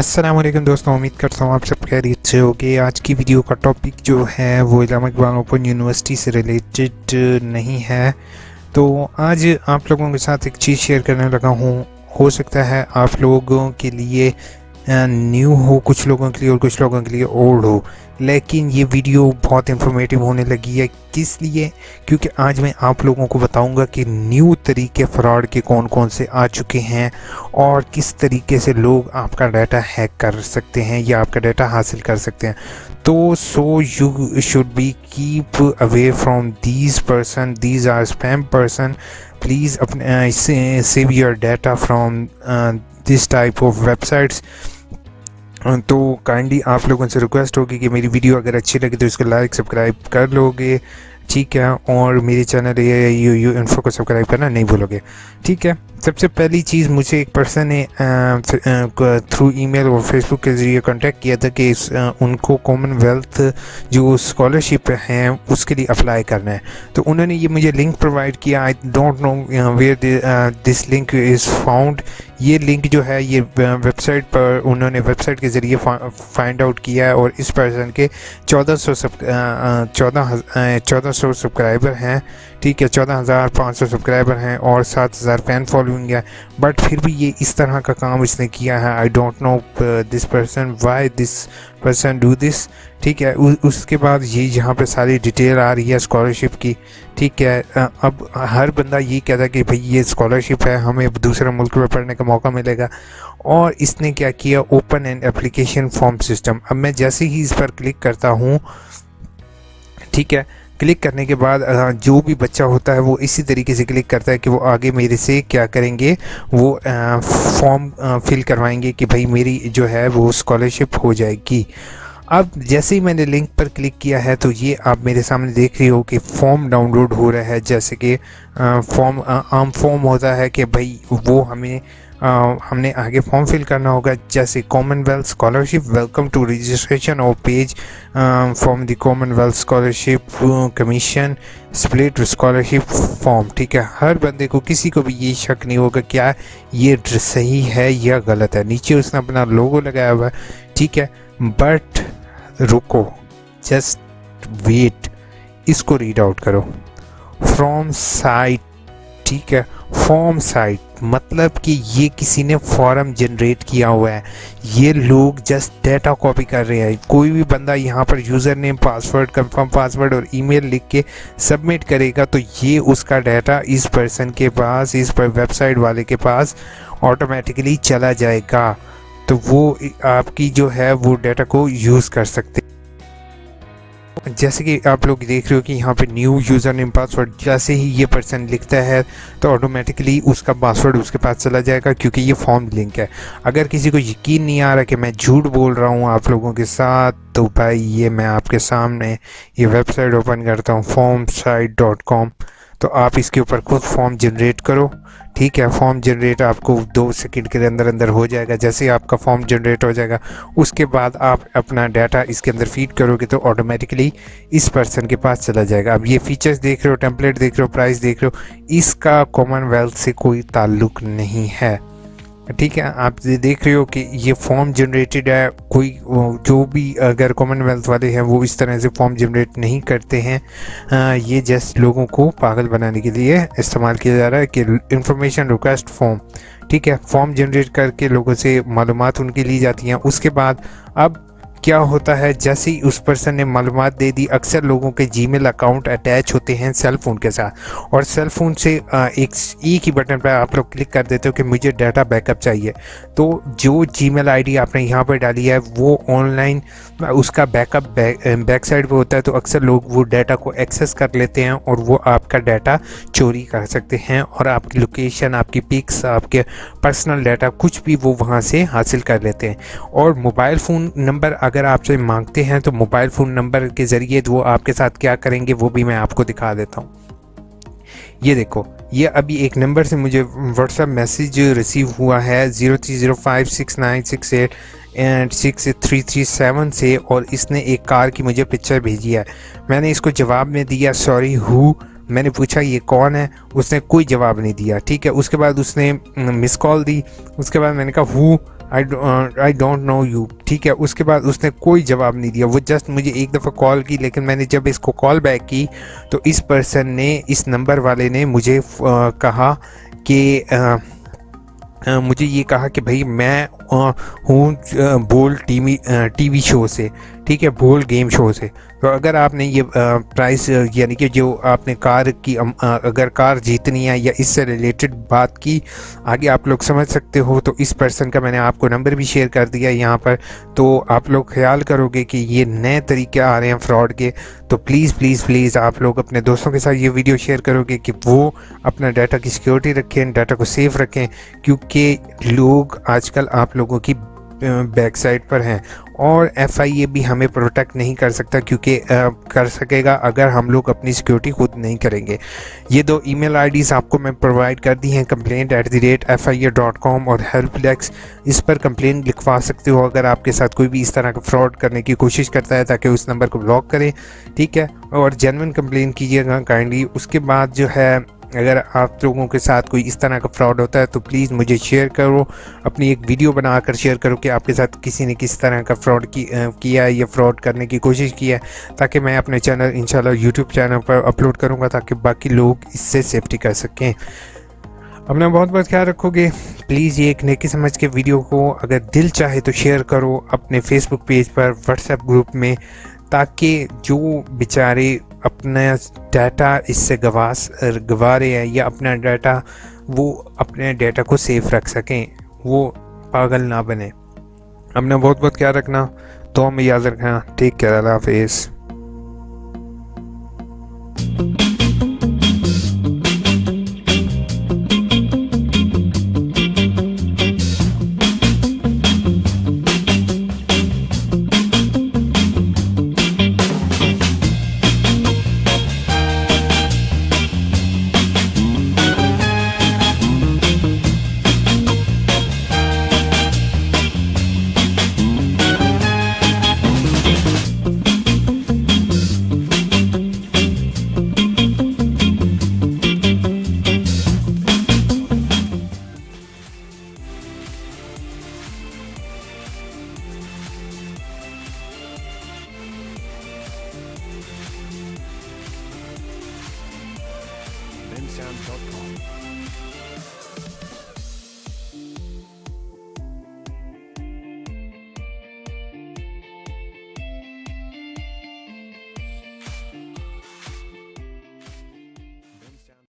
अस्सलाम वालेकुम दोस्तों, उम्मीद करता हूँ आप सब खैरियत से होगे। आज की वीडियो का टॉपिक जो है वो इस्लामाबाद ओपन यूनिवर्सिटी से रिलेटेड नहीं है। तो आज आप लोगों के साथ एक चीज़ शेयर करने लगा हूँ। हो सकता है आप लोगों के लिए न्यू हो, कुछ लोगों के लिए और कुछ लोगों के लिए ओल्ड हो, लेकिन ये वीडियो बहुत इंफॉर्मेटिव होने लगी है। किस लिए? क्योंकि आज मैं आप लोगों को बताऊंगा कि न्यू तरीके फ्रॉड के कौन कौन से आ चुके हैं और किस तरीके से लोग आपका डाटा हैक कर सकते हैं या आपका डाटा हासिल कर सकते हैं। तो so you should be keep away from these person, these are spam person. Please अपने save your data from this type of websites. तो काइंडली आप लोगों से रिक्वेस्ट होगी कि मेरी वीडियो अगर अच्छी लगे तो इसको लाइक सब्सक्राइब कर लोगे, ठीक है, और मेरे चैनल AIOU इन्फो को सब्सक्राइब करना नहीं भूलोगे, ठीक है। सबसे पहली चीज़, मुझे एक पर्सन ने थ्रू ईमेल और फेसबुक के ज़रिए कांटेक्ट किया था कि उनको कॉमनवेल्थ जो स्कॉलरशिप है उसके लिए अप्लाई करना है। तो उन्होंने ये मुझे लिंक प्रोवाइड किया। I don't know where this link is found. ये लिंक जो है ये वेबसाइट पर उन्होंने वेबसाइट के ज़रिए फाइंड आउट किया है और इस पर्सन के 1400 सब्सक्राइबर हैं, ठीक है, 14,500 सब्सक्राइबर हैं और 7,000 फैन फॉलोइंग है। बट फिर भी ये इस तरह का काम इसने किया है। आई don't no this person, why this person do this, ठीक है। उसके बाद ये यहाँ पे सारी डिटेल आ रही है स्कॉलरशिप की, ठीक है। अब हर बंदा ये कहता है कि भाई ये स्कॉलरशिप है, हमें दूसरे मुल्क में पढ़ने का मौका मिलेगा। और इसने क्या किया, open and application form system. अब मैं जैसे ही इस पर क्लिक करता हूँ, ठीक है, क्लिक करने के बाद जो भी बच्चा होता है वो इसी तरीके से क्लिक करता है कि वो आगे मेरे से क्या करेंगे, वो फॉर्म फिल करवाएंगे कि भाई मेरी जो है वो स्कॉलरशिप हो जाएगी। अब जैसे ही मैंने लिंक पर क्लिक किया है तो ये आप मेरे सामने देख रही हो कि फॉर्म डाउनलोड हो रहा है। जैसे कि फॉर्म आम फॉर्म होता है कि भाई वो हमने आगे फॉर्म फिल करना होगा, जैसे Commonwealth scholarship, welcome to registration और page from the Commonwealth scholarship commission split scholarship form, ठीक है। हर बंदे को, किसी को भी ये शक नहीं होगा क्या ये सही है या गलत है। नीचे उसने अपना लोगो लगाया हुआ है, ठीक है। बट रुको, जस्ट वेट, इसको रीड आउट करो। फ्रॉम साइट, ठीक है, फॉर्म साइट मतलब कि ये किसी ने फॉर्म जनरेट किया हुआ है। ये लोग जस्ट डेटा कॉपी कर रहे हैं। कोई भी बंदा यहाँ पर user name, password, confirm password और ईमेल लिख के सबमिट करेगा तो ये उसका डाटा इस पर्सन के पास, इस पर वेबसाइट वाले के पास ऑटोमेटिकली चला जाएगा। तो वो आपकी जो है वो डाटा को यूज़ कर सकते। जैसे कि आप लोग देख रहे हो कि यहाँ पे न्यू यूज़र नेम पासवर्ड, जैसे ही ये पर्सन लिखता है तो ऑटोमेटिकली उसका पासवर्ड उसके पास चला जाएगा, क्योंकि ये फॉर्म लिंक है। अगर किसी को यकीन नहीं आ रहा कि मैं झूठ बोल रहा हूँ आप लोगों के साथ, तो भाई ये मैं आपके सामने ये वेबसाइट ओपन करता हूँ, formsite.com। तो आप इसके ऊपर खुद फॉर्म जनरेट करो, ठीक है। फॉर्म जनरेट आपको 2 सेकंड के अंदर हो जाएगा। जैसे ही आपका फॉर्म जनरेट हो जाएगा उसके बाद आप अपना डाटा इसके अंदर फीड करोगे तो ऑटोमेटिकली इस पर्सन के पास चला जाएगा। अब ये फीचर्स देख रहे हो, टेम्पलेट देख रहे हो, प्राइस देख रहे हो, इसका कॉमनवेल्थ से कोई ताल्लुक नहीं है, ठीक है। आप देख रहे हो कि ये फॉर्म जनरेटेड है। कोई जो भी अगर कॉमनवेल्थ वाले हैं वो इस तरह से फॉर्म जनरेट नहीं करते हैं। ये जस्ट लोगों को पागल बनाने के लिए इस्तेमाल किया जा रहा है कि इंफॉर्मेशन रिक्वेस्ट फॉर्म, ठीक है। फॉर्म जनरेट करके लोगों से मालूमात उनकी ली जाती हैं। उसके बाद अब क्या होता है, जैसे ही उस पर्सन ने मालूमात दे दी, अक्सर लोगों के जीमेल अकाउंट अटैच होते हैं सेल फ़ोन के साथ, और सेल फ़ोन से एक ही बटन पर आप लोग क्लिक कर देते हो कि मुझे डाटा बैकअप चाहिए। तो जो जीमेल आईडी आपने यहाँ पर डाली है वो ऑनलाइन उसका बैकअप बैक साइड पर होता है। तो अक्सर लोग वो डाटा को एक्सेस कर लेते हैं और वो आपका डाटा चोरी कर सकते हैं और आपकी लोकेशन, आपकी पिक्स, आपके पर्सनल डाटा कुछ भी वो वहाँ से हासिल कर लेते हैं। और मोबाइल फ़ोन नंबर अगर आपसे मांगते हैं तो मोबाइल फ़ोन नंबर के ज़रिए वो आपके साथ क्या करेंगे वो भी मैं आपको दिखा देता हूँ। ये देखो, ये अभी एक नंबर से मुझे व्हाट्सएप मैसेज रिसीव हुआ है 030569686337 से, और इसने एक कार की मुझे पिक्चर भेजी है। मैंने इसको जवाब में दिया सॉरी हु, मैंने पूछा ये कौन है, उसने कोई जवाब नहीं दिया, ठीक है। उसके बाद उसने मिस कॉल दी, उसके बाद मैंने कहा who, I don't no you. ठीक है, उसके बाद उसने कोई जवाब नहीं दिया, वो जस्ट मुझे एक दफ़ा कॉल की, लेकिन मैंने जब इसको कॉल बैक की तो इस पर्सन ने, इस नंबर वाले ने मुझे कहा कि मुझे ये कहा कि भाई मैं हूँ बोल टीवी शो से, ठीक है, बोल गेम शो से। तो अगर आपने ये प्राइस यानी कि जो आपने कार की अगर कार जीतनी है या इससे रिलेटेड बात की, आगे आप लोग समझ सकते हो। तो इस पर्सन का मैंने आपको नंबर भी शेयर कर दिया यहाँ पर, तो आप लोग ख्याल करोगे कि ये नए तरीके आ रहे हैं फ्रॉड के। तो प्लीज़ प्लीज़ प्लीज़ आप लोग अपने दोस्तों के साथ ये वीडियो शेयर करोगे कि वो अपना डाटा की सिक्योरिटी रखें, डाटा को सेफ रखें, क्योंकि लोग आजकल आप लोगों की बैक साइड पर हैं। और FIA भी हमें प्रोटेक्ट नहीं कर सकता, क्योंकि कर सकेगा अगर हम लोग अपनी सिक्योरिटी खुद नहीं करेंगे। ये 2 ईमेल आईडीज़ आपको मैं प्रोवाइड कर दी हैं, complaint@FIA.com और हेल्प डेस्क। इस पर कंप्लेंट लिखवा सकते हो अगर आपके साथ कोई भी इस तरह का फ्रॉड करने की कोशिश करता है, ताकि उस नंबर को ब्लॉक करें, ठीक है। और जेन्युइन कंप्लेंट कीजिएगा काइंडली। उसके बाद जो है, अगर आप लोगों के साथ कोई इस तरह का फ्रॉड होता है तो प्लीज़ मुझे शेयर करो, अपनी एक वीडियो बनाकर शेयर करो कि आपके साथ किसी ने किस तरह का फ्रॉड किया है या फ्रॉड करने की कोशिश की है, ताकि मैं अपने चैनल इंशाल्लाह यूट्यूब चैनल पर अपलोड करूँगा, ताकि बाकी लोग इससे सेफ्टी कर सकें। अपना बहुत बहुत ख्याल रखोगे। प्लीज़ ये एक नेकी समझ के वीडियो को अगर दिल चाहे तो शेयर करो अपने फेसबुक पेज पर, व्हाट्सएप ग्रुप में, ताकि जो बेचारे अपना डाटा इससे गवा रहे हैं या अपना डाटा, वो अपने डाटा को सेफ रख सकें, वो पागल ना बने। अपना बहुत बहुत ख्याल रखना, तो हमें याद रखना। टेक केयर, अल्लाह हाफिज़। bensound.com